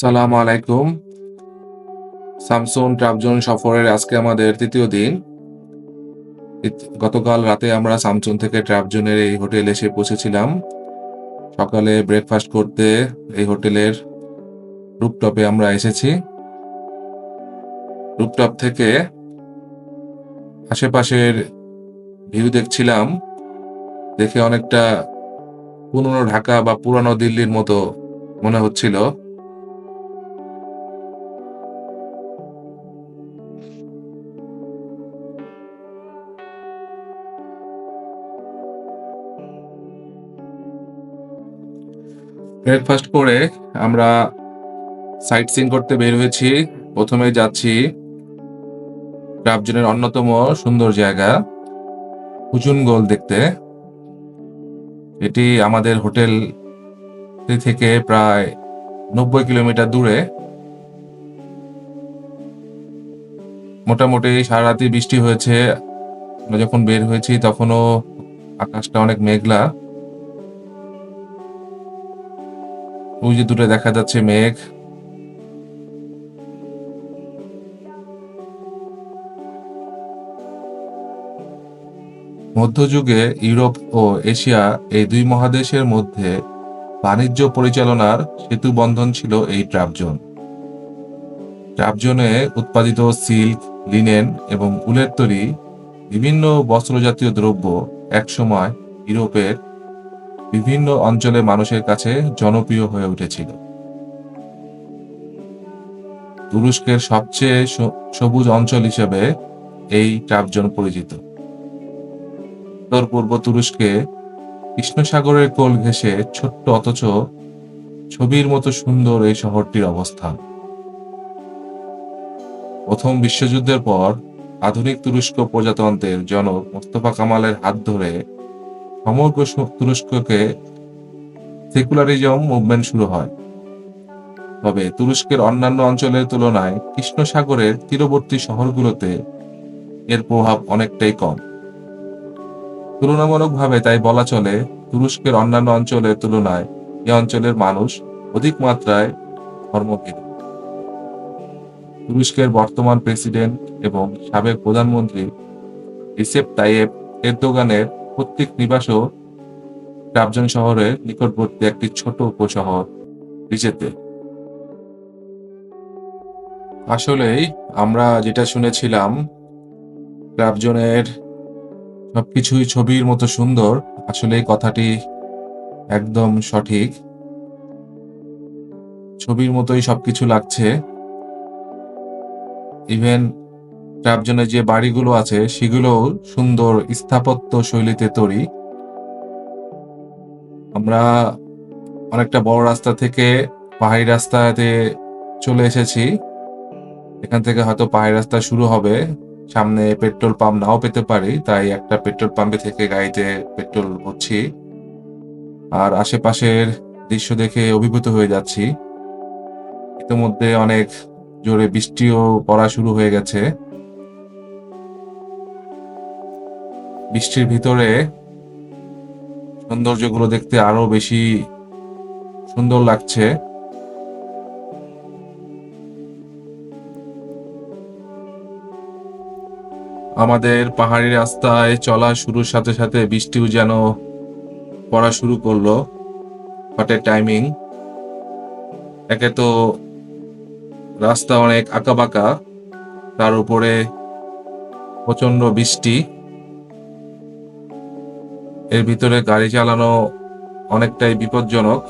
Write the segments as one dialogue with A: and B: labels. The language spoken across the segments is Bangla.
A: আসসালামু আলাইকুম। সামসুন ট্রাবজন সফরের আজকে আমাদের ৩য় দিন। গতকাল রাতে আমরা সামসুন থেকে ট্রাবজনের এই হোটেলে এসে পৌঁছেছিলাম। সকালে ব্রেকফাস্ট করতে এই হোটেলের রুফটপে আমরা এসেছি। রুফটপ থেকে আশেপাশের ভিউ দেখছিলাম। দেখে অনেকটা পুরনো ঢাকা বা পুরানো দিল্লির মতো মনে হচ্ছিল। ব্রেকফাস্ট করে আমরা সাইট সিইং করতে বের হয়েছি। প্রথমে যাচ্ছি ট্রাবজনের অন্যতম সুন্দর জায়গা হুজুনগোল দেখতে। এটি আমাদের হোটেল থেকে প্রায় ৯০ কিলোমিটার দূরে। মোটামুটি সারা রাতি বৃষ্টি হয়েছে। আমরা যখন বের হয়েছি তখনও আকাশটা অনেক মেঘলা। ওই যে দূরে দেখা যাচ্ছে মেঘ। মধ্যযুগে ইউরোপ ও এশিয়া এই দুই মহাদেশের মধ্যে বাণিজ্য পরিচালনার সেতু বন্ধন ছিল এই ট্রাবজন। ট্রাবজনে উৎপাদিত সিল্ক, লিনেন এবং উলের তৈরি বিভিন্ন বস্ত্রজাতীয় দ্রব্য একসময় ইউরোপের বিভিন্ন অঞ্চলে মানুষের কাছে জনপ্রিয় হয়ে উঠেছিল। তুরস্কের সবচেয়ে সবুজ অঞ্চল হিসেবে এই ট্রাবজন পরিচিত। উত্তর পূর্ব তুরস্কে কৃষ্ণ সাগরের কোল ঘেঁষে ছোট্ট অথচ ছবির মতো সুন্দর এই শহরটির অবস্থান। প্রথম বিশ্বযুদ্ধের পর আধুনিক তুরস্ক প্রজাতন্ত্রের জনক মোস্তফা কামালের হাত ধরে সমগ্র তুরস্ককে সেকুলারিজম মুভমেন্ট শুরু হয়। তবে তুরস্কের অন্যান্য অঞ্চলের তুলনায় কৃষ্ণ সাগরের তীরবর্তী শহরগুলোতে এর প্রভাব অনেকটাই কম। তুলনামূলকভাবে তাই বলা চলে তুরস্কের অন্যান্য অঞ্চলের তুলনায় এ অঞ্চলের মানুষ অধিক মাত্রায় ধর্মভীরু। তুরস্কের বর্তমান প্রেসিডেন্ট এবং সাবেক প্রধানমন্ত্রী রিসেপ তাইয়েপ এরদোগানের পৈতৃক নিবাসও ট্রাবজন শহরের নিকটবর্তী একটি ছোট উপশহর রিজেতে। আসলেই আমরা যেটা শুনেছিলাম ট্রাবজনের সবকিছুই ছবির মতো সুন্দর, আসলে এই কথাটি একদম সঠিক। ছবির মতোই সবকিছু লাগছে। ইভেন ট্রাবজনে যে বাড়িগুলো আছে সেগুলোও সুন্দর স্থাপত্য শৈলীতে তৈরি। আমরা অনেকটা বড় রাস্তা থেকে পাহাড়ি রাস্তাতে চলে এসেছি। এখান থেকে হয়তো পাহাড়ি রাস্তা শুরু হবে। সামনে পেট্রোল পাম্প নাও পেতে পারি, তাই একটা পেট্রোল পাম্পে থেকে গাড়িতে পেট্রোল ভরছি। আর আশেপাশের দৃশ্য দেখে অভিভূত হয়ে যাচ্ছি। ইতিমধ্যে অনেক জোরে বৃষ্টিও পড়া শুরু হয়ে গেছে। বৃষ্টির ভিতরে সৌন্দর্যগুলো দেখতে আরো বেশি সুন্দর লাগছে। আমাদের পাহাড়ি রাস্তায় চলা শুরুর সাথে সাথে বৃষ্টিও যেন পড়া শুরু করলো। হঠাৎ টাইমিং। একে তো রাস্তা অনেক আঁকাবাঁকা, তার উপরে প্রচন্ড বৃষ্টি। এর ভিতরে গাড়ি চালানো অনেকটাই বিপজ্জনক।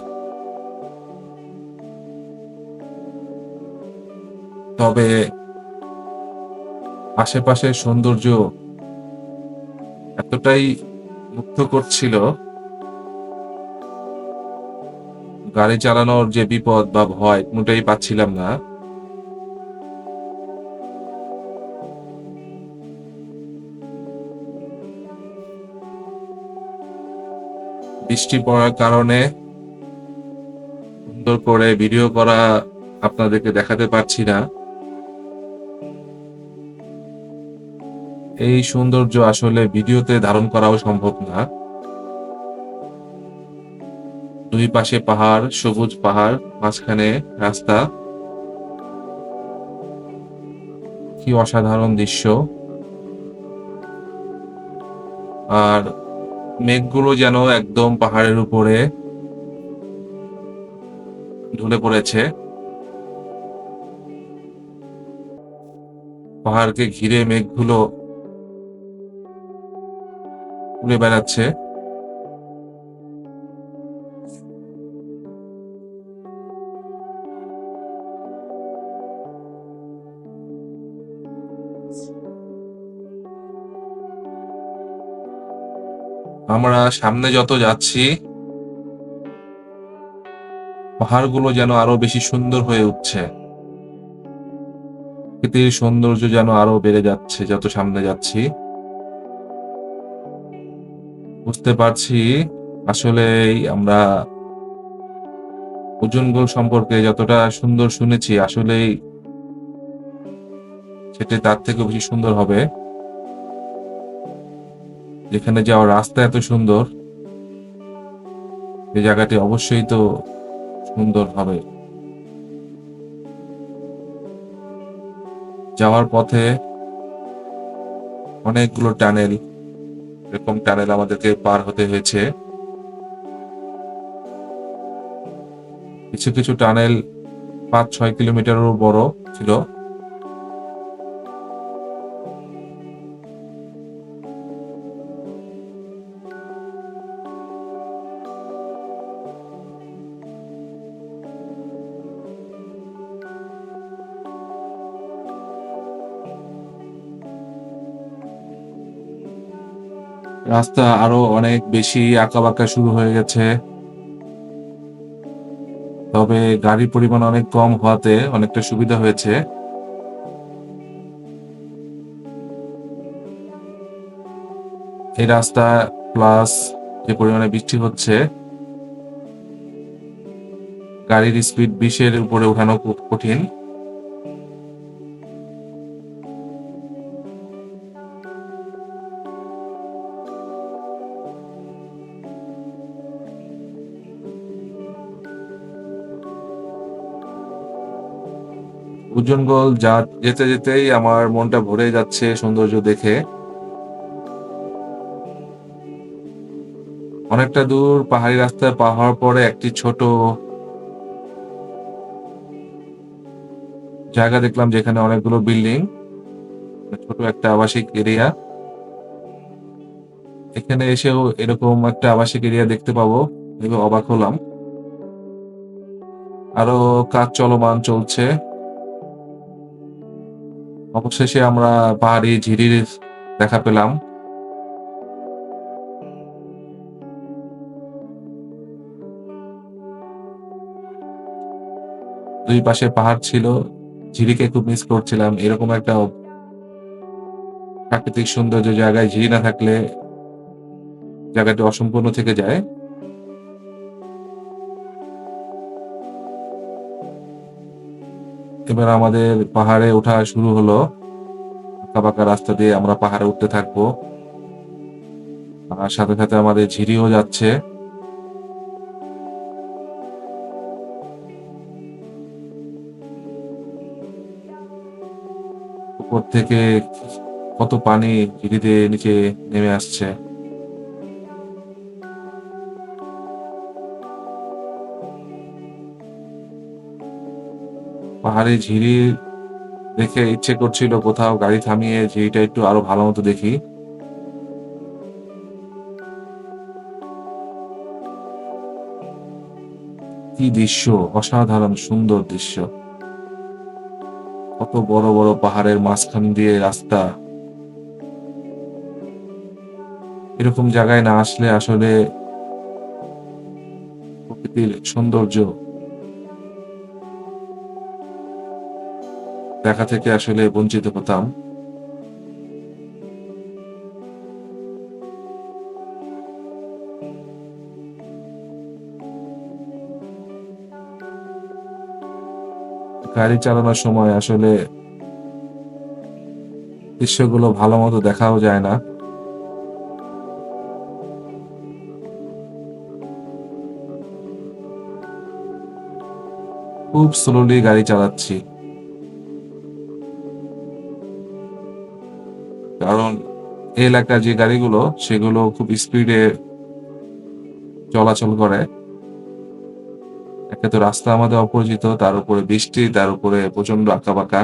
A: তবে আশেপাশের সৌন্দর্য এতটাই মুগ্ধ করছিল, গাড়ি চালানোর যে বিপদ বা ভয় কোনোটাই পাচ্ছিলাম না। বৃষ্টি পড়ার কারণে সুন্দর করে ভিডিও করা আপনাদেরকে দেখাতে পারছি না। এই সৌন্দর্য আসলে ভিডিওতে ধারণ করাও সম্ভব না। দুই পাশে পাহাড়, সবুজ পাহাড়, মাঝখানে রাস্তা। কি অসাধারণ দৃশ্য। আর মেঘগুলো যেন একদম পাহাড়ের উপরে ঢলে পড়েছে, পাহাড়কে ঘিরে মেঘগুলো উড়ে বেড়াচ্ছে। আমরা সামনে যত যাচ্ছি পাহাড়গুলো যেন আরো বেশি সুন্দর হয়ে উঠছে, প্রকৃতির সৌন্দর্য যেন আরো বেড়ে যাচ্ছে যত সামনে যাচ্ছি। বুঝতে পারছি আসলে আমরা ওজনগোল সম্পর্কে যতটা সুন্দর শুনেছি আসলেই সেটা তার থেকে বেশি সুন্দর হবে। যেখানে যাওয়ার রাস্তা এত সুন্দর, এই জায়গাটি অবশ্যই তো সুন্দর হবে। যাওয়ার পথে অনেকগুলো টানেল, এরকম টানেল আমাদেরকে পার হতে হয়েছে। কিছু কিছু টানেল 5-6 কিলোমিটারেরও বড় ছিল। রাস্তা আরো অনেক বেশি আঁকাবাঁকা শুরু হয়ে গেছে, তবে গাড়ির পরিমাণ অনেক কম হওয়াতে অনেকটা সুবিধা হয়েছে। এই রাস্তা প্লাস যে পরিমাণে বৃষ্টি হচ্ছে, গাড়ির স্পিড 20-এর উপরে উঠানো খুব কঠিন। উজ্জনগল যেতে যেতেই আমার মনটা ভরে যাচ্ছে সৌন্দর্য দেখে। অনেকটা দূর পাহাড়ি রাস্তায় পার হওয়ার পরে একটি ছোট জায়গা দেখলাম যেখানে অনেকগুলো বিল্ডিং, ছোট একটা আবাসিক এরিয়া। এখানে এসেও এরকম একটা আবাসিক এরিয়া দেখতে পাবো ভেবে অবাক হলাম। আরো কাজ চলমান চলছে। অবশেষে আমরা পাহাড়ি ঝিরির দেখা পেলাম। দুই পাশে পাহাড় ছিল, ঝিরিকে খুব মিস করছিলাম। এরকম একটা প্রাকৃতিক সৌন্দর্য জায়গায় ঝিরি না থাকলে জায়গাটি অসম্পূর্ণ থেকে যায়। এবার আমাদের পাহাড়ে ওঠা শুরু হলো। আঁকাবাঁকা রাস্তা দিয়ে আমরা পাহাড়ে উঠতে থাকবো, আর সাথে সাথে আমাদের ঝিরিও যাচ্ছে। উপর থেকে কত পানি ঝিরিতে নিচে নেমে আসছে। পাহাড়ি ঝিরি দেখে ইচ্ছে করছিল কোথাও গাড়ি থামিয়ে ঝিরিটা একটু আরো ভালো মতো দেখি। কি দৃশ্য, অসাধারণ সুন্দর দৃশ্য। কত বড় বড় পাহাড়ের মাঝখান দিয়ে রাস্তা। এরকম জায়গায় না আসলে আসলে প্রকৃতির সৌন্দর্য দেখা থেকে আসলে বঞ্চিত হতাম। গাড়ি চালানোর সময় আসলে দৃশ্যগুলো ভালো মতো দেখাও যায় না। খুব স্লোলি গাড়ি চালাচ্ছি। এই এলাকার যে গাড়িগুলো সেগুলো খুব স্পিডে চলাচল করে। একে তো রাস্তা আমাদের অপরিচিত, তার উপরে বৃষ্টি, তার উপরে প্রচন্ড আঁকাবাঁকা।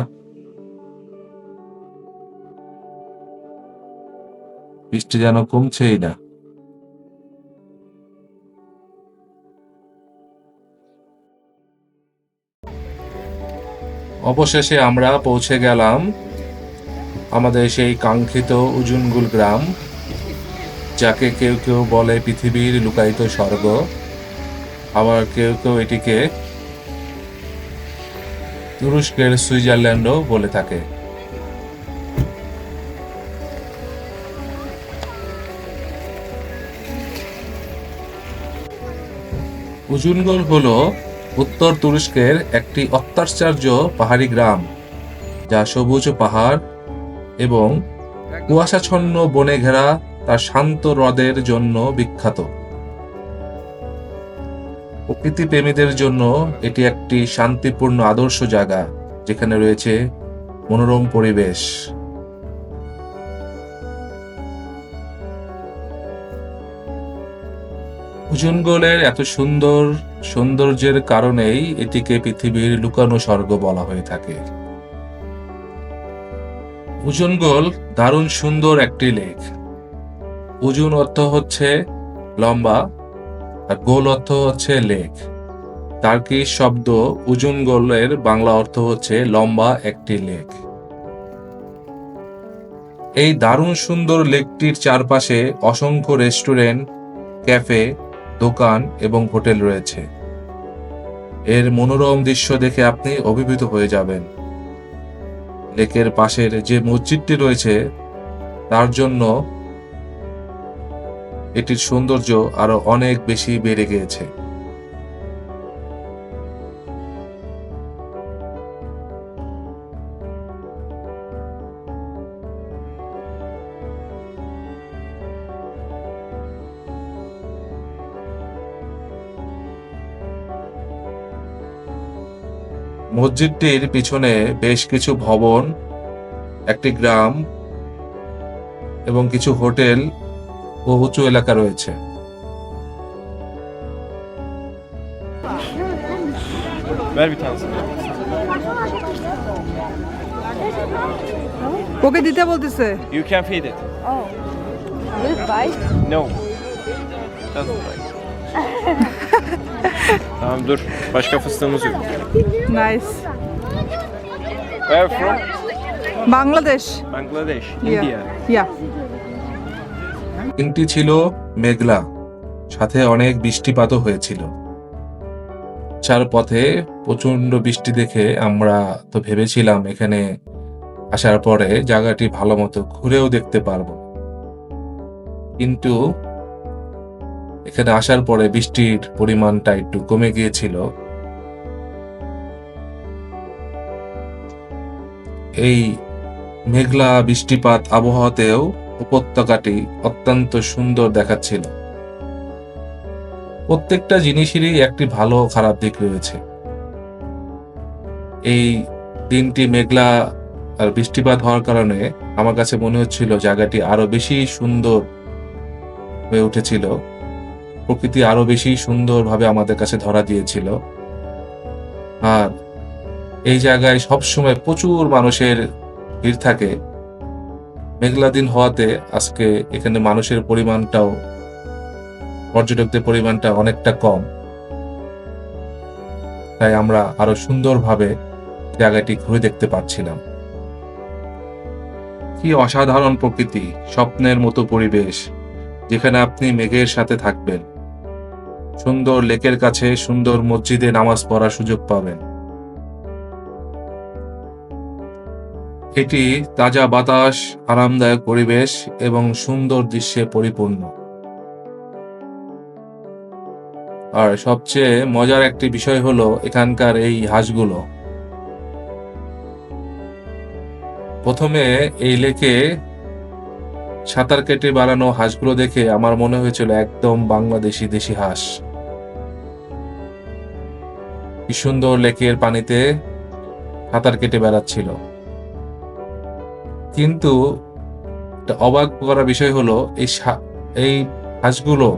A: বৃষ্টি যেন কমছেই না। অবশেষে আমরা পৌঁছে গেলাম আমাদের সেই কাঙ্ক্ষিত উজুনগুল গ্রাম, যাকে কেউ কেউ বলে পৃথিবীর লুকায়িত স্বর্গ, আবার কেউ কেউ এটিকে তুরস্কের সুইজারল্যান্ডও বলে থাকে। উজুনগুল হলো উত্তর তুরস্কের একটি অত্যাশ্চর্য পাহাড়ি গ্রাম, যা সবুজ পাহাড় এবং কুয়াশাচ্ছন্ন বনে ঘেরা তার শান্ত হ্রদের জন্য বিখ্যাত। প্রকৃতি প্রেমীদের জন্য এটি একটি শান্তিপূর্ণ আদর্শ জায়গা, যেখানে রয়েছে মনোরম পরিবেশ। উজুনগুলের এত সৌন্দর্যের কারণেই এটিকে পৃথিবীর লুকানো স্বর্গ বলা হয়ে থাকে। উজুনগুল দারুণ সুন্দর একটি লেক। উজুন অর্থ হচ্ছে লম্বা আর গোল অর্থ হচ্ছে লেক। টার্কিশ শব্দ উজুনগুলের বাংলা অর্থ হচ্ছে লম্বা একটি লেক। এই দারুণ সুন্দর লেকটির চারপাশে অসংখ্য রেস্টুরেন্ট, ক্যাফে, দোকান এবং হোটেল রয়েছে। এর মনোরম দৃশ্য দেখে আপনি অভিভূত হয়ে যাবেন। লেকের পাশের যে মসজিদটি রয়েছে তার জন্য এটির সৌন্দর্য আরো অনেক বেশি বেড়ে গিয়েছে। মসজিদটির পিছনে বেশ কিছু ভবন, একটি গ্রাম এবং কিছু হোটেল ও উঁচু এলাকা রয়েছে।
B: ওকে দিতে বলতেছে।
C: You can feed it.
D: Oh, will it bite?
C: No. Doesn't bite. Tamam dur. Başka fıstığımız yok.
B: Nice.
C: Where from?
B: Bangladesh.
C: Bangladesh.
B: Yeah.
C: India.
B: Yeah.
A: দিনটি ছিল মেঘলা, সাথে অনেক বৃষ্টিপাতও হয়েছিল। চার পথে প্রচন্ড বৃষ্টি দেখে আমরা তো ভেবেছিলাম এখানে আসার পরে জায়গাটি ভালো মতো ঘুরেও দেখতে পারবো, কিন্তু এখানে আসার পরে বৃষ্টির পরিমাণটা একটু কমে গিয়েছিল। এই মেঘলা বৃষ্টিপাত আবহাওয়াতেও উপত্যকাটি অত্যন্ত সুন্দর দেখাচ্ছিল। প্রত্যেকটা জিনিসেরই একটি ভালো খারাপ দিক রয়েছে। এই দিনটি মেঘলা আর বৃষ্টিপাত হওয়ার কারণে আমার কাছে মনে হচ্ছিল জায়গাটি আরো বেশি সুন্দর হয়ে উঠেছিল। প্রকৃতি আরো বেশি সুন্দরভাবে আমাদের কাছে ধরা দিয়েছিল। আর এই জায়গায় সবসময় প্রচুর মানুষের ভিড় থাকে। মেঘলা দিন হওয়াতে আজকে এখানে মানুষের পরিমাণটাও, পর্যটকদের পরিমাণটা অনেকটা কম। তাই আমরা আরো সুন্দরভাবে জায়গাটি ঘুরে দেখতে পাচ্ছিলাম। কি অসাধারণ প্রকৃতি, স্বপ্নের মতো পরিবেশ, যেখানে আপনি মেঘের সাথে থাকবেন, সুন্দর লেকের কাছে সুন্দর মসজিদে নামাজ পড়ার সুযোগ পাবেন। এটি তাজা বাতাস, আরামদায়ক পরিবেশ এবং সুন্দর দৃশ্যে পরিপূর্ণ। আর সবচেয়ে মজার একটি বিষয় হলো এখানকার এই হাঁসগুলো। প্রথমে এই লেকে সাঁতার কেটে বানানো হাঁসগুলো দেখে আমার মনে হয়েছিল একদম বাংলাদেশি দেশি হাঁস। কি সুন্দর লেকের পানিতে সাঁতার কেটে বেড়াচ্ছিল। কিন্তু একটা অবাক করা বিষয় হলো এই হাঁসগুলো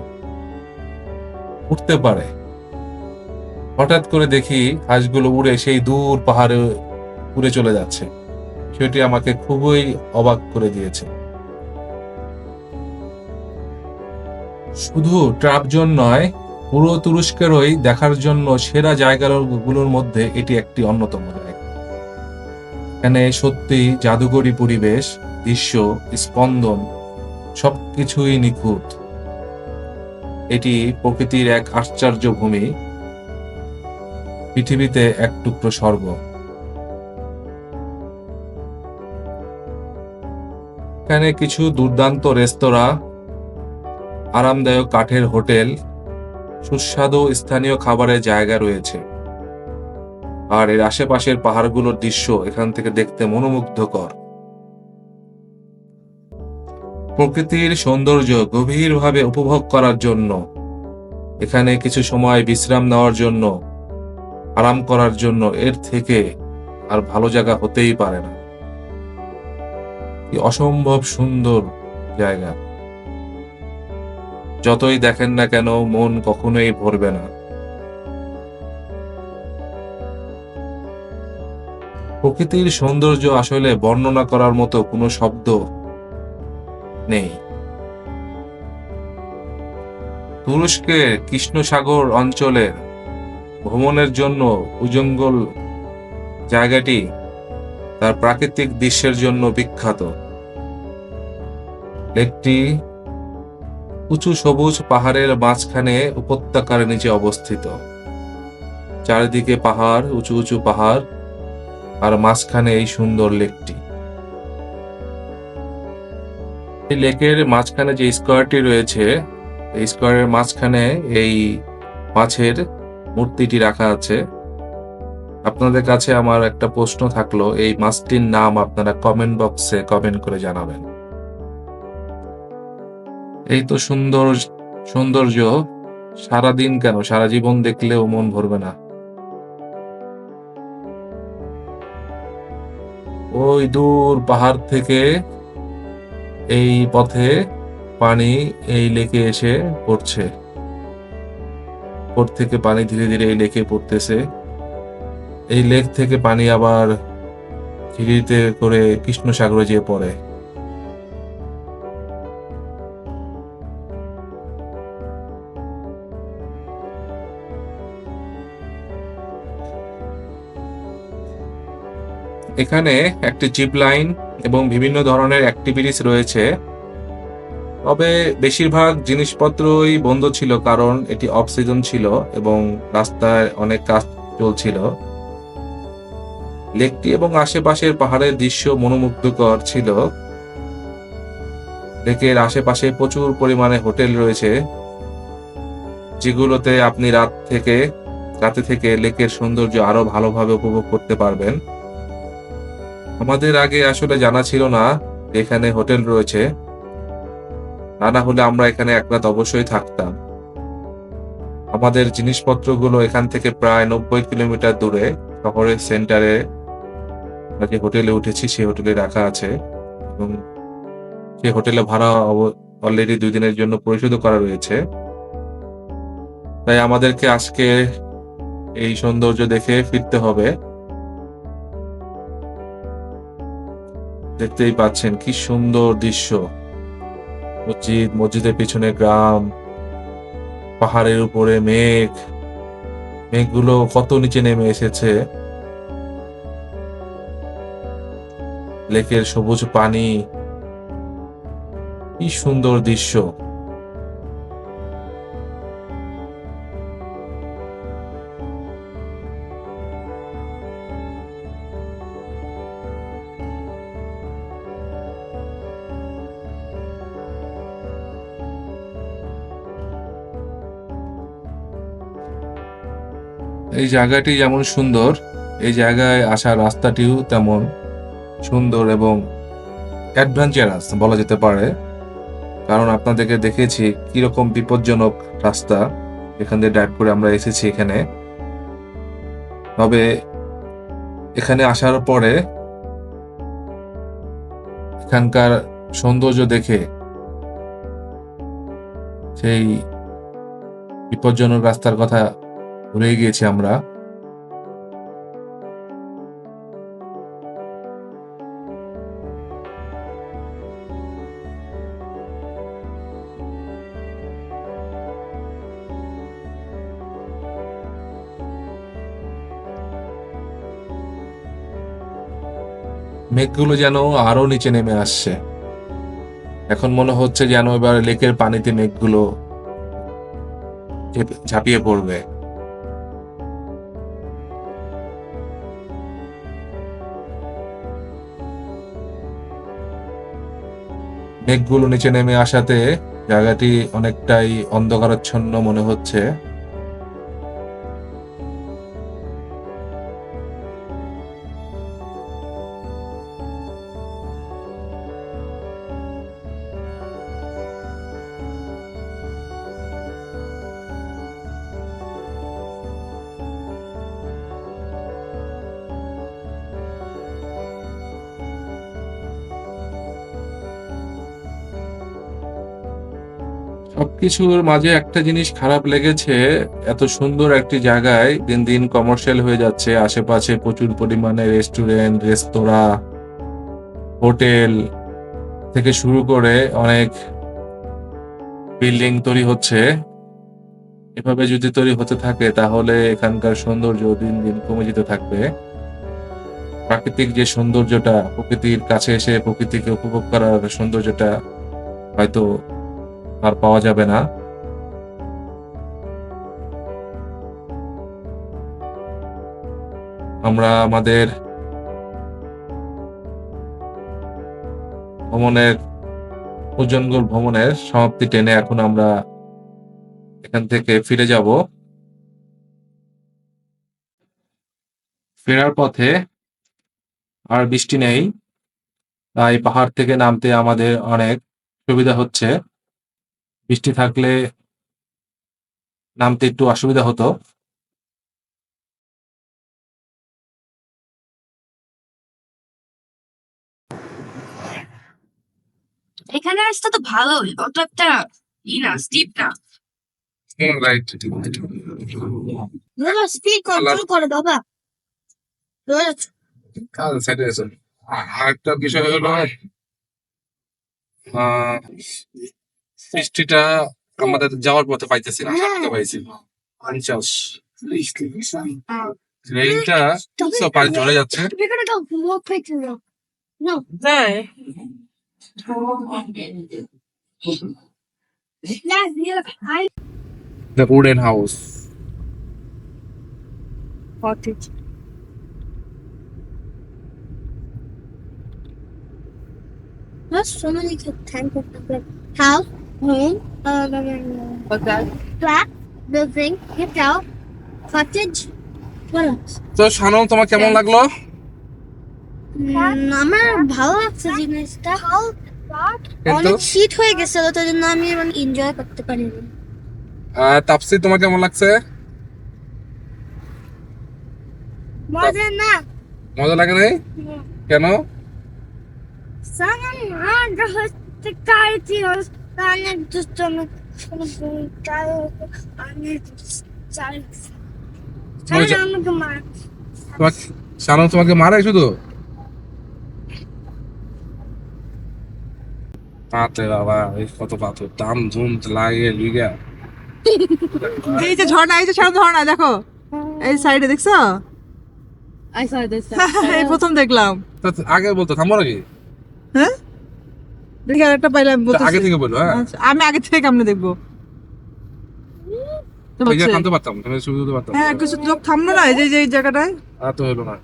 A: উঠতে পারে। হঠাৎ করে দেখি হাঁসগুলো উড়ে সেই দূর পাহাড়ে উড়ে চলে যাচ্ছে। সেটি আমাকে খুবই অবাক করে দিয়েছে। শুধু ট্রাপজন নয়, পুরো তুরস্কেরই দেখার জন্য সেরা জায়গাগুলোর মধ্যে এটি একটি অন্যতম জায়গা। এখানে সত্যি জাদুকরী পরিবেশ, দৃশ্য, স্পন্দন সবকিছুই নিখুঁত। এটি প্রকৃতির এক আশ্চর্য ভূমি, পৃথিবীতে এক টুকরো স্বর্গ। এখানে কিছু দুর্দান্ত রেস্তোরাঁ, আরামদায়ক কাঠের হোটেল, সুস্বাদু স্থানীয় খাবারের জায়গা রয়েছে। আর এর আশেপাশের পাহাড়গুলোর দৃশ্য এখান থেকে দেখতে মনোমুগ্ধকর। প্রকৃতির সৌন্দর্য গভীরভাবে উপভোগ করার জন্য, এখানে কিছু সময় বিশ্রাম নেওয়ার জন্য, আরাম করার জন্য এর থেকে আর ভালো জায়গা হতেই পারে না। কি অসম্ভব সুন্দর জায়গা। যতই দেখেন না কেন মন কখনোই ভরবে না। প্রকৃতির সৌন্দর্য আসলে বর্ণনা করার মতো কোনো শব্দ নেই। তুরস্কের কৃষ্ণ সাগর অঞ্চলের ভ্রমণের জন্য উজঙ্গল জায়গাটি তার প্রাকৃতিক দৃশ্যের জন্য বিখ্যাত। একটি উঁচু সবুজ পাহাড়ের মাঝখানে উপত্যকার নিচে অবস্থিত। চারিদিকে পাহাড়, উঁচু উঁচু পাহাড়, আর মাঝখানে এই সুন্দর লেকটি। এই লেকের মাঝখানে যে স্কোয়ারটি রয়েছে, এই স্কোয়ারের মাঝখানে এই মাছের মূর্তিটি রাখা আছে। আপনাদের কাছে আমার একটা প্রশ্ন থাকলো, এই মাছটির নাম আপনারা কমেন্ট বক্সে কমেন্ট করে জানাবেন। এই তো সৌন্দর্য সারাদিন কেন, সারা জীবন দেখলেও মন ভরবে না। ওই দূর পাহাড় থেকে এই পথে পানি এই লেকে এসে পড়ছে। উপর থেকে পানি ধীরে ধীরে এই লেকে পড়তেছে। এই লেক থেকে পানি আবার ঝিরিতে করে কৃষ্ণ সাগরে যেয়ে পড়ে। এখানে একটি জিপ লাইন এবং বিভিন্ন ধরনের অ্যাক্টিভিটিস রয়েছে। তবে বেশিরভাগ জিনিসপত্রই বন্ধ ছিল, কারণ এটি অফ সিজন ছিল এবং রাস্তায় অনেক কাজ চলছিল। লেকটি এবং আশেপাশের পাহাড়ের দৃশ্য মনোমুগ্ধকর ছিল। লেকের আশেপাশে প্রচুর পরিমাণে হোটেল রয়েছে, যেগুলোতে আপনি রাতে থেকে লেকের সৌন্দর্য আরো ভালোভাবে উপভোগ করতে পারবেন। আমাদের আগে আসলে জানা ছিল না এখানে হোটেল রয়েছে, তা না হলে আমরা এখানে এক রাত অবশ্যই থাকতাম। আমাদের জিনিসপত্রগুলো এখান থেকে প্রায় 90 কিলোমিটার দূরে শহরের সেন্টারে যে হোটেলে উঠেছি সেই হোটেলে রাখা আছে এবং সেই হোটেলে ভাড়া অলরেডি 2 দিনের জন্য পরিশোধ করা রয়েছে। তাই আমাদেরকে আজকে এই সৌন্দর্য দেখে ফিরতে হবে। দেখতেই পাচ্ছেন কি সুন্দর দৃশ্য। মসজিদের পিছনে গ্রাম, পাহাড়ের উপরে মেঘগুলো কত নিচে নেমে এসেছে। লেকের সবুজ পানি, কি সুন্দর দৃশ্য। এই জায়গাটি যেমন সুন্দর, এই জায়গায় আসার রাস্তাটিও তেমন সুন্দর এবং অ্যাডভেঞ্চারাস বলা যেতে পারে। কারণ আপনাদেরকে দেখেছি কিরকম বিপজ্জনক রাস্তা, এখান দিয়ে ড্রাইভ করে আমরা এসেছি এখানে। তবে এখানে আসার পরে এখানকার সৌন্দর্য দেখে সেই বিপজ্জনক রাস্তার কথা ভুলে গিয়েছি আমরা। মেঘগুলো যেন আরো নিচে নেমে আসছে। এখন মনে হচ্ছে যেন এবার লেকের পানিতে মেঘগুলো ঝাঁপিয়ে পড়বে। মেঘগুলো নিচে নেমে আসাতে জায়গাটি অনেকটাই অন্ধকারাচ্ছন্ন মনে হচ্ছে। সবকিছুর মাঝে একটা জিনিস খারাপ লেগেছে, এত সুন্দর একটি জায়গায় দিন দিন কমার্শিয়াল হয়ে যাচ্ছে। আশেপাশে প্রচুর পরিমাণে রেস্টুরেন্ট, রেস্তোরাঁ, হোটেল থেকে শুরু করে অনেক বিল্ডিং তৈরি হচ্ছে। এভাবে যদি তৈরি হতে থাকে তাহলে এখানকার সৌন্দর্য দিন দিন কমে যেতে থাকবে। প্রাকৃতিক যে সৌন্দর্যটা, প্রকৃতির কাছে এসে প্রকৃতিকে উপভোগ করার সৌন্দর্যটা হয়তো আর পাওয়া যাবে না। আমরা আমাদের ভ্রমণের সমাপ্তি টেনে এখন আমরা এখান থেকে ফিরে যাব। ফেরার পথে আর বৃষ্টি নেই, তাই পাহাড় থেকে নামতে আমাদের অনেক সুবিধা হচ্ছে। বৃষ্টি থাকলে নামতে একটু অসুবিধা হতো।
E: এখানে রাস্তা তো ভালোই, অত একটা না স্টিপ না।
A: রাইট।
E: দাদা স্পিড কন্ট্রোল করো বাবা।
A: আরেকটা বিষয় হলো বৃষ্টিটা আমাদের যাওয়ার পথে পাইতেছি না, আসার পথে পাইছি। 50 রেইনটা পানি চলে যাচ্ছে।
E: We're gonna go more quickly though. No.
B: তাই
E: Yeah, I
A: The wooden house.
B: cottage.
E: There's so many kinds of like house, home,
B: Hotel.
E: flat, building, hotel, cottage. What else?
A: তো শানম, তোমার কেমন লাগলো?
E: আমার ভালো লাগছে জিনিসটা।
A: কিন্তু
E: অনেক শীত হয়ে গেছিল, তো জন্য আমি মানে এনজয় করতে পারিনি।
A: তাপসি, তোমার কেমন লাগছে?
E: মজা না।
A: মজা লাগে নাই? কেন?
E: Sana nerede hoşçakal diyoruz. Anne tutumu. Anne
A: তোমার
E: tutumu. Anne kumar.
A: শানম তোমাকে মারে শুধু? পাতে বাবা, এই কত পাথর, দাম ধুম লাগে লিগা।
B: এই যে ঝর্ণা, এই যে সামনে ঝর্ণা দেখো, এই সাইডে দেখছো?
D: I saw this.
B: এই প্রথম দেখলাম।
A: তা আগে বলতো থামো নাকি?
B: হ্যাঁ দেখি আর একটা পাইলাম
A: তা আগে থেকে বলো। হ্যাঁ,
B: আচ্ছা, আমি আগে থেকে কেমনে দেখবো? তো
A: এই যে
B: হচ্ছে।
A: থামতে পারতাম, তুমি সুবিধা দিতে পারতাম।
B: হ্যাঁ কিছু লোক থামলো না, এই যে এই জায়গাটায়।
A: আর তো হলো না,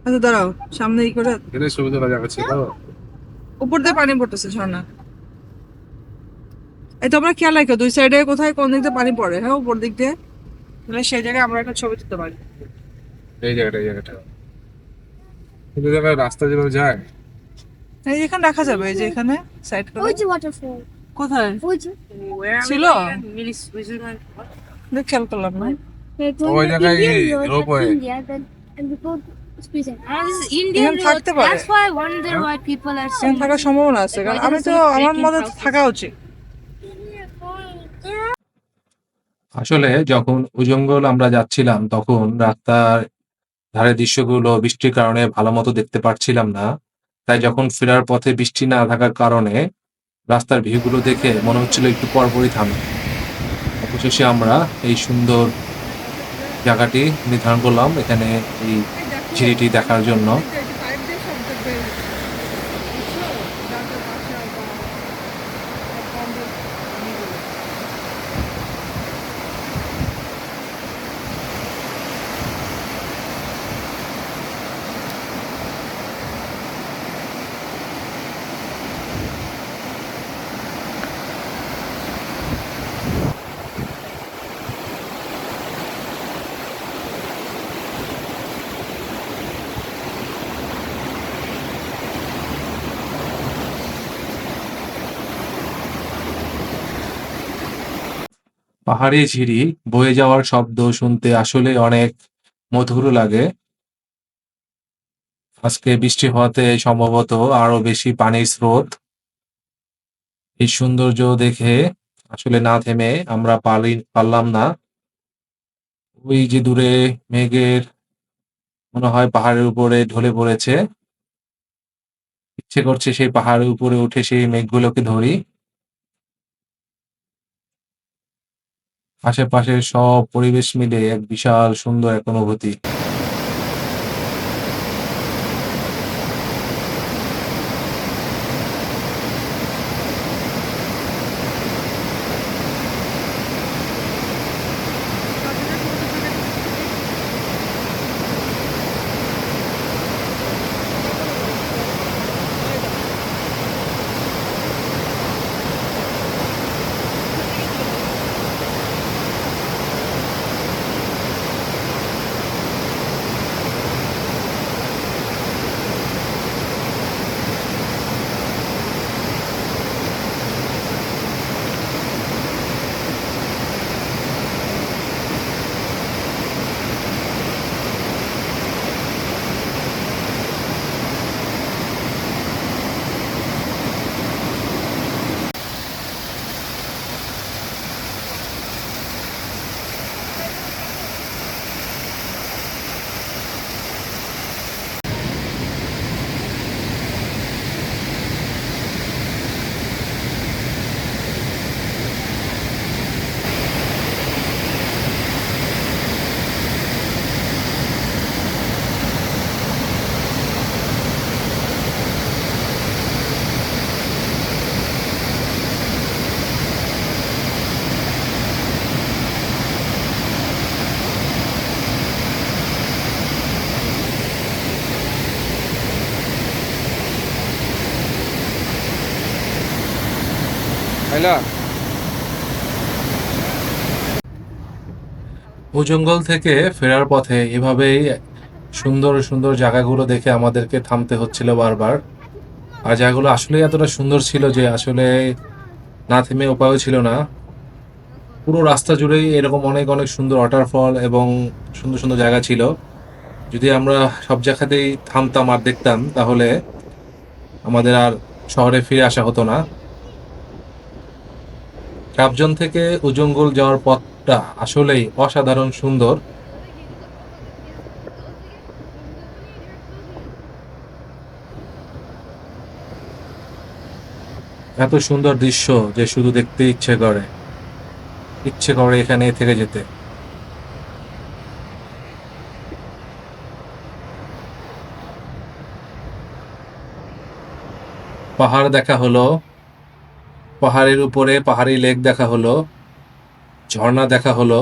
B: আচ্ছা দাঁড়াও, সামনে ই করে
A: এটা সুবিধা জায়গা ছিল।
B: উপর দিয়ে পানি পড়তেছে ঝর্ণা। এই তোমরা খেয়াল রাখো দুই সাইডে কোথায় কোন দিক দিয়ে পানি পড়ে। হ্যাঁ উপর দিক দিয়ে, তাহলে সেই জায়গায় আমরা একটা ছবি তুলতে পারি।
A: এই জায়গাটা কিন্তু জায়গায় রাস্তা যেভাবে যায়,
B: এই এখানে রাখা যাবে, এই যে এখানে সাইড করে।
E: ওই যে waterfall.
B: কোথায়
E: ওই যে
B: ছিল দেখ, খেয়াল করলাম না।
A: ওই জায়গায় rope way.
E: And we go Squeeze it.
D: This is Indian
B: এখানে
D: road.
B: থাকতে পারে।
D: That's why I wonder why people are so
B: এখানে থাকার সম্ভাবনা আছে, কারণ আমি তো আমার মতে থাকা উচিত।
A: আসলে যখন উজঙ্গল আমরা যাচ্ছিলাম তখন রাস্তার ধারে দৃশ্যগুলো বৃষ্টির কারণে ভালো মতো দেখতে পাচ্ছিলাম না। তাই যখন ফেরার পথে বৃষ্টি না থাকার কারণে রাস্তার ভিউগুলো দেখে মনে হচ্ছিল একটু পরপরই থামি। অবশেষে আমরা এই সুন্দর জায়গাটি নির্ধারণ করলাম এখানে এই ঝিরিটি দেখার জন্য। পাহাড়ি ঝিরি বয়ে যাওয়ার শব্দ শুনতে আসলে অনেক মধুর লাগে। আজকে বৃষ্টি হওয়াতে সম্ভবত আরো বেশি পানির স্রোত। এই সৌন্দর্য দেখে আসলে না থেমে আমরা পারলাম না। ওই যে দূরে মেঘের মনে হয় পাহাড়ের উপরে ঢলে পড়েছে। ইচ্ছে করছে সেই পাহাড়ের উপরে উঠে সেই মেঘগুলোকে ধরি। আশেপাশের সব পরিবেশ মিলে এক বিশাল সুন্দর এক অনুভূতি।
C: Hala.
A: জঙ্গল থেকে ফেরার পথে এভাবেই সুন্দর সুন্দর জায়গাগুলো দেখে আমাদেরকে থামতে হচ্ছিল বারবার। আর জায়গাগুলো আসলে এতটা সুন্দর ছিল যে আসলে না থেমে উপায়ও ছিল না। পুরো রাস্তা জুড়েই এরকম অনেক অনেক সুন্দর ওয়াটারফল এবং সুন্দর সুন্দর জায়গা ছিল। যদি আমরা সব জায়গাতেই থামতাম আর দেখতাম তাহলে আমাদের আর শহরে ফিরে আসা হতো না। কাবজন থেকে উজঙ্গল যাওয়ার পথটা আসলেই অসাধারণ সুন্দর। এত সুন্দর দৃশ্য যে শুধু দেখতে ইচ্ছে করে এখানে থেকে যেতে। পাহাড় দেখা হলো, পাহাড়ের উপরে পাহাড়ি লেক দেখা হলো, ঝর্ণা দেখা হলো,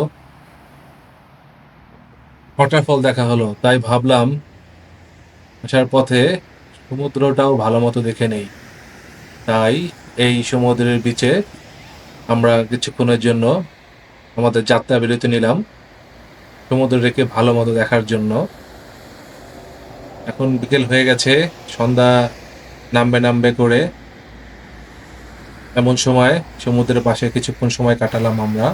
A: ওয়াটারফল দেখা হলো। তাই ভাবলাম আসার পথে সমুদ্রটাও ভালো মতো দেখে নেই। তাই এই সমুদ্রের বিচে আমরা কিছুক্ষণের জন্য আমাদের যাত্রা বিরতি নিলাম সমুদ্রটাকে ভালো মতো দেখার জন্য। এখন বিকেল হয়ে গেছে, সন্ধ্যা নামবে করে এমন সময় সমুদ্রের পাশে কিছুক্ষণ সময় কাটালাম আমরা।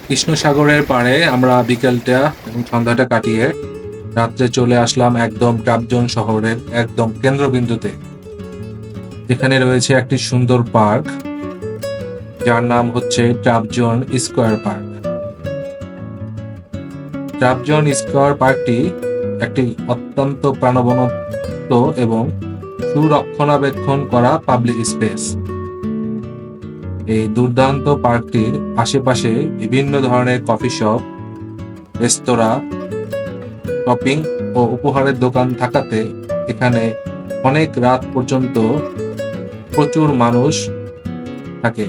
A: কৃষ্ণ সাগরের পাড়ে আমরা বিকেলটা এবং সন্ধ্যাটা কাটিয়ে রাত্রে চলে আসলাম একদম ট্রাবজন শহরের একদম কেন্দ্রবিন্দুতে, যেখানে রয়েছে একটি সুন্দর পার্ক যার নাম হচ্ছে ট্রাবজন স্কোয়ার পার্ক। ট্রাবজন স্কোয়ার পার্কটি একটি অত্যন্ত প্রাণবন্ত এবং সুরক্ষণাবেক্ষণ করা পাবলিক স্পেস। এই দুর্দান্ত পার্কটির আশেপাশে বিভিন্ন ধরনের কফি শপ, রেস্তোরাঁ, শপিং ও উপহারের দোকান থাকাতে এখানে অনেক রাত পর্যন্ত প্রচুর মানুষ থাকে।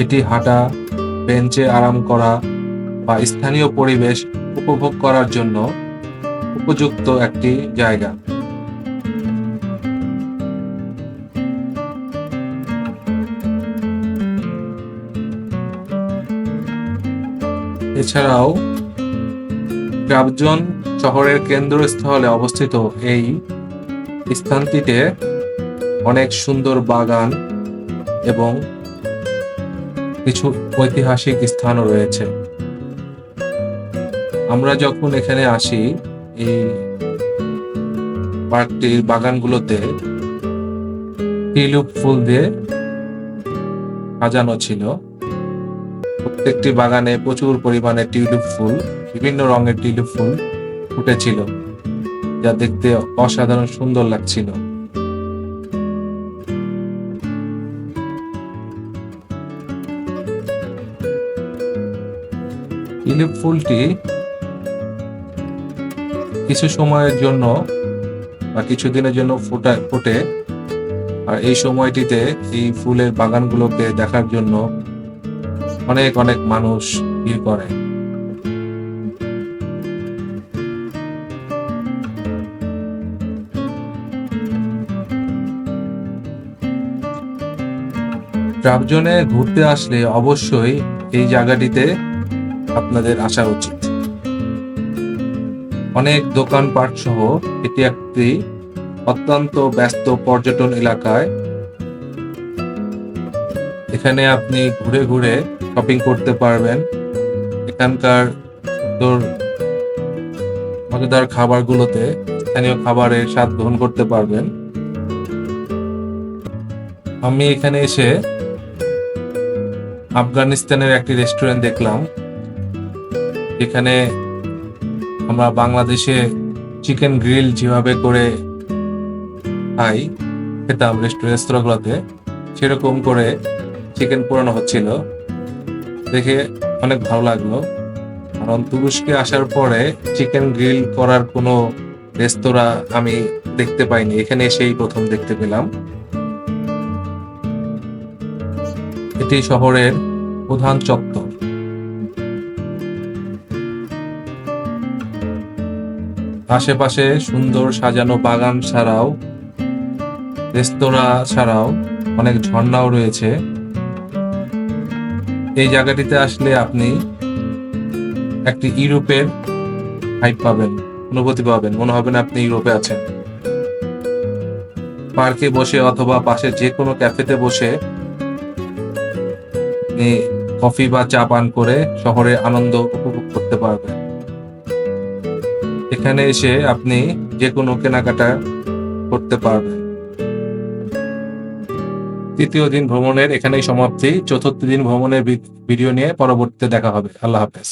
A: এটি হাঁটা, বেঞ্চে আরাম করা বা স্থানীয় পরিবেশ উপভোগ করার জন্য উপযুক্ত একটি জায়গা। এছাড়াও ট্রাবজন শহরের কেন্দ্রস্থলে অবস্থিত এই স্থানটিতে অনেক সুন্দর বাগান এবং কিছু ঐতিহাসিক স্থানও রয়েছে। আমরা যখন এখানে আসি, এই পার্কটির বাগানগুলোতে টিউলিপ ফুল দিয়ে সাজানো ছিল। প্রত্যেকটি বাগানে প্রচুর পরিমাণে টিউলিপ ফুল, বিভিন্ন রঙের টিউলিপ ফুল ফুটেছিল, যা দেখতে অসাধারণ সুন্দর লাগছিল। টিউলিপ ফুলটি কিছু সময়ের জন্য বা কিছুদিনের জন্য ফোটে, আর এই সময়টিতে এই ফুলের বাগানগুলোকে দেখার জন্য অনেক অনেক মানুষ ভিড় করে। ট্রাবজনে ঘুরতে আসলে অবশ্যই এই জায়গাটিতে আপনাদের আসা উচিত। অনেক দোকানপাট সহ এটি একটি অত্যন্ত ব্যস্ত পর্যটন এলাকায়। এখানে আপনি ঘুরে ঘুরে শপিং করতে পারবেন, এখানকার সুন্দর মজাদার খাবারগুলোতে স্থানীয় খাবারের স্বাদ গ্রহণ করতে পারবেন। আমি এখানে এসে আফগানিস্তানের একটি রেস্টুরেন্ট দেখলাম, যেখানে আমরা বাংলাদেশে চিকেন গ্রিল যেভাবে করে খেতাম রেস্তোরাঁগুলোতে, সেরকম করে চিকেন পোড়ানো হচ্ছিল। দেখে অনেক ভালো লাগলো, কারণ তুরস্কে আসার পরে চিকেন গ্রিল করার কোনো রেস্তোরাঁ আমি দেখতে পাইনি, এখানে এসেই প্রথম দেখতে পেলাম। এটি শহরের প্রধান চত্বর। আশেপাশে সুন্দর সাজানো বাগান ছাড়াও, রেস্তোরাঁ ছাড়াও অনেক ঝর্ণাও রয়েছে। এই জায়গাটিতে আসলে আপনি একটি ইউরোপের ভাইব পাবেন, অনুভূতি পাবেন, মনে হবে না আপনি ইউরোপে আছেন। পার্কে বসে অথবা পাশে যে কোনো ক্যাফেতে বসে আপনি কফি বা চা পান করে শহরের আনন্দ উপভোগ করতে পারবেন। এখানে এসে আপনি যে কোনো কেনাকাটা করতে পারবেন। তৃতীয় দিন ভ্রমণের এখানেই সমাপ্তি। চতুর্থ দিন ভ্রমণের ভিডিও নিয়ে পরবর্তীতে দেখা হবে। আল্লাহ হাফেজ।